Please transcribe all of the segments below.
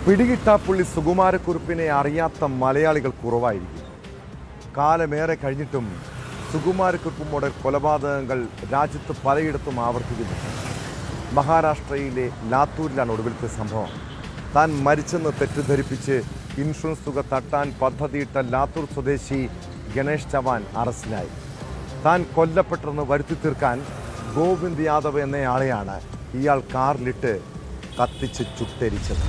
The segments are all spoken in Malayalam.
പിടികിട്ടാപ്പുള്ളി സുകുമാരക്കുറുപ്പിനെ അറിയാത്ത മലയാളികൾ കുറവായിരിക്കും. കാലമേറെ കഴിഞ്ഞിട്ടും സുകുമാരക്കുറുപ്പുമോടെ കൊലപാതകങ്ങൾ രാജ്യത്ത് പലയിടത്തും ആവർത്തിക്കുന്നുണ്ട്. മഹാരാഷ്ട്രയിലെ ലാത്തൂരിലാണ് ഒടുവിലത്തെ സംഭവം. താൻ മരിച്ചെന്ന് തെറ്റിദ്ധരിപ്പിച്ച് ഇൻഷുറൻസ് തുക തട്ടാൻ പദ്ധതിയിട്ട ലാത്തൂർ സ്വദേശി ഗണേഷ് ചവാൻ അറസ്റ്റിലായി. താൻ കൊല്ലപ്പെട്ടെന്ന് വരുത്തി തീർക്കാൻ ഗോവിന്ദ് യാദവ് എന്നയാളെയാണ് ഇയാൾ കാറിലിട്ട് കത്തിച്ച് ചുട്ടരിച്ചത്.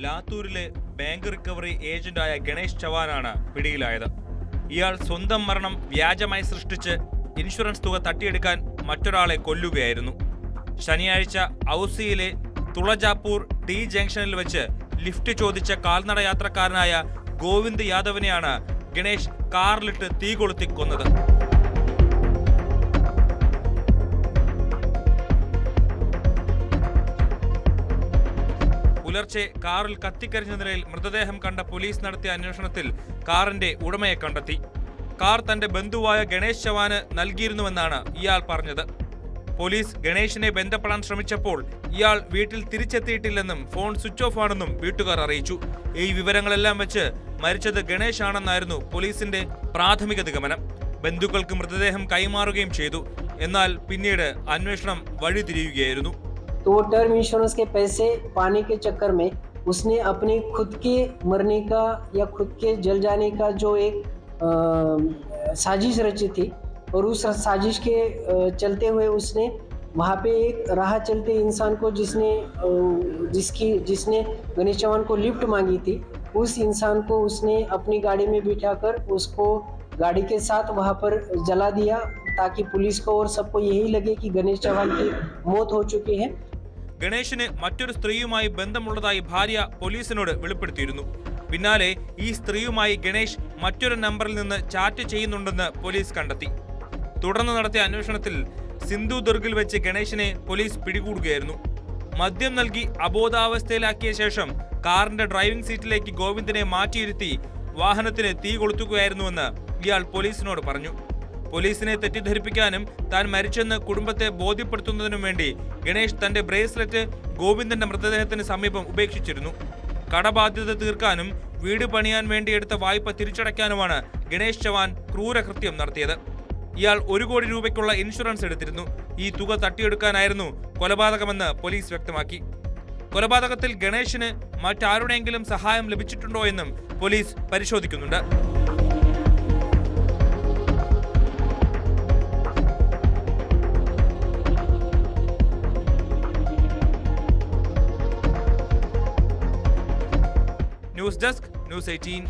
ലാത്തൂരിലെ ബാങ്ക് റിക്കവറി ഏജന്റായ ഗണേഷ് ചവാനാണ് പിടിയിലായത്. ഇയാൾ സ്വന്തം മരണം വ്യാജമായി സൃഷ്ടിച്ച് ഇൻഷുറൻസ് തുക തട്ടിയെടുക്കാൻ മറ്റൊരാളെ കൊല്ലുകയായിരുന്നു. ശനിയാഴ്ച ഔസിയിലെ തുളജാപൂർ ടി ജംഗ്ഷനിൽ വെച്ച് ലിഫ്റ്റ് ചോദിച്ച കാൽനട യാത്രക്കാരനായ ഗോവിന്ദ് യാദവിനെയാണ് ഗണേഷ് കാറിലിട്ട് തീ കൊളുത്തി കൊന്നത്. പുലർച്ചെ കാറിൽ കത്തിക്കരിഞ്ഞ നിലയിൽ മൃതദേഹം കണ്ട പോലീസ് നടത്തിയ അന്വേഷണത്തിൽ കാറിന്റെ ഉടമയെ കണ്ടെത്തി. കാർ തന്റെ ബന്ധുവായ ഗണേഷ് ചവാന് നൽകിയിരുന്നുവെന്നാണ് ഇയാൾ പറഞ്ഞത്. പോലീസ് ഗണേഷിനെ ബന്ധപ്പെടാൻ ശ്രമിച്ചപ്പോൾ ഇയാൾ വീട്ടിൽ തിരിച്ചെത്തിയിട്ടില്ലെന്നും ഫോൺ സ്വിച്ച് ഓഫ് ആണെന്നും വീട്ടുകാർ അറിയിച്ചു. ഈ വിവരങ്ങളെല്ലാം വെച്ച് മരിച്ചത് ഗണേഷ് ആണെന്നായിരുന്നു പോലീസിന്റെ പ്രാഥമിക നിഗമനം. ബന്ധുക്കൾക്ക് മൃതദേഹം കൈമാറുകയും ചെയ്തു. എന്നാൽ പിന്നീട് അന്വേഷണം വഴിതിരിയുകയായിരുന്നു. तो वो टर्म इंश्योरेंस के पैसे पाने के चक्कर में उसने अपने खुद के मरने का या खुद के जल जाने का जो एक साजिश रची थी और उस साजिश के चलते हुए उसने वहाँ पे एक राह चलते इंसान को जिसने गणेश चवान को लिफ्ट मांगी थी, उस इंसान को उसने अपनी गाड़ी में बिठाकर उसको गाड़ी के साथ वहाँ पर जला दिया ताकि पुलिस को और सबको यही लगे कि गणेश चवान की मौत हो चुकी है. ഗണേഷിന് മറ്റൊരു സ്ത്രീയുമായി ബന്ധമുള്ളതായി ഭാര്യ പോലീസിനോട് വെളിപ്പെടുത്തിയിരുന്നു. പിന്നാലെ ഈ സ്ത്രീയുമായി ഗണേഷ് മറ്റൊരു നമ്പറിൽ നിന്ന് ചാറ്റ് ചെയ്യുന്നുണ്ടെന്ന് പോലീസ് കണ്ടെത്തി. തുടർന്ന് നടത്തിയ അന്വേഷണത്തിൽ സിന്ധുദുർഗിൽ വെച്ച് ഗണേഷിനെ പോലീസ് പിടികൂടുകയായിരുന്നു. മദ്യം നൽകി അബോധാവസ്ഥയിലാക്കിയ ശേഷം കാറിന്റെ ഡ്രൈവിംഗ് സീറ്റിലേക്ക് ഗോവിന്ദിനെ മാറ്റിയിരുത്തി വാഹനത്തിന് തീ കൊളുത്തുകയായിരുന്നുവെന്ന് ഇയാൾ പോലീസിനോട് പറഞ്ഞു. പോലീസിനെ തെറ്റിദ്ധരിപ്പിക്കാനും താൻ മരിച്ചെന്ന് കുടുംബത്തെ ബോധ്യപ്പെടുത്തുന്നതിനും വേണ്ടി ഗണേഷ് തന്റെ ബ്രേസ്ലെറ്റ് ഗോവിന്ദന്റെ മൃതദേഹത്തിന് സമീപം ഉപേക്ഷിച്ചിരുന്നു. കടബാധ്യത തീർക്കാനും വീട് പണിയാൻ വേണ്ടി എടുത്ത വായ്പ തിരിച്ചടയ്ക്കാനുമാണ് ഗണേഷ് ചവാൻ ക്രൂരകൃത്യം നടത്തിയത്. ഇയാൾ 1 കോടി രൂപയ്ക്കുള്ള ഇൻഷുറൻസ് എടുത്തിരുന്നു. ഈ തുക തട്ടിയെടുക്കാനായിരുന്നു കൊലപാതകമെന്ന് പോലീസ് വ്യക്തമാക്കി. കൊലപാതകത്തിൽ ഗണേഷിന് മറ്റാരുടെയെങ്കിലും സഹായം ലഭിച്ചിട്ടുണ്ടോ എന്നും പോലീസ് പരിശോധിക്കുന്നുണ്ട്. News desk, news 18.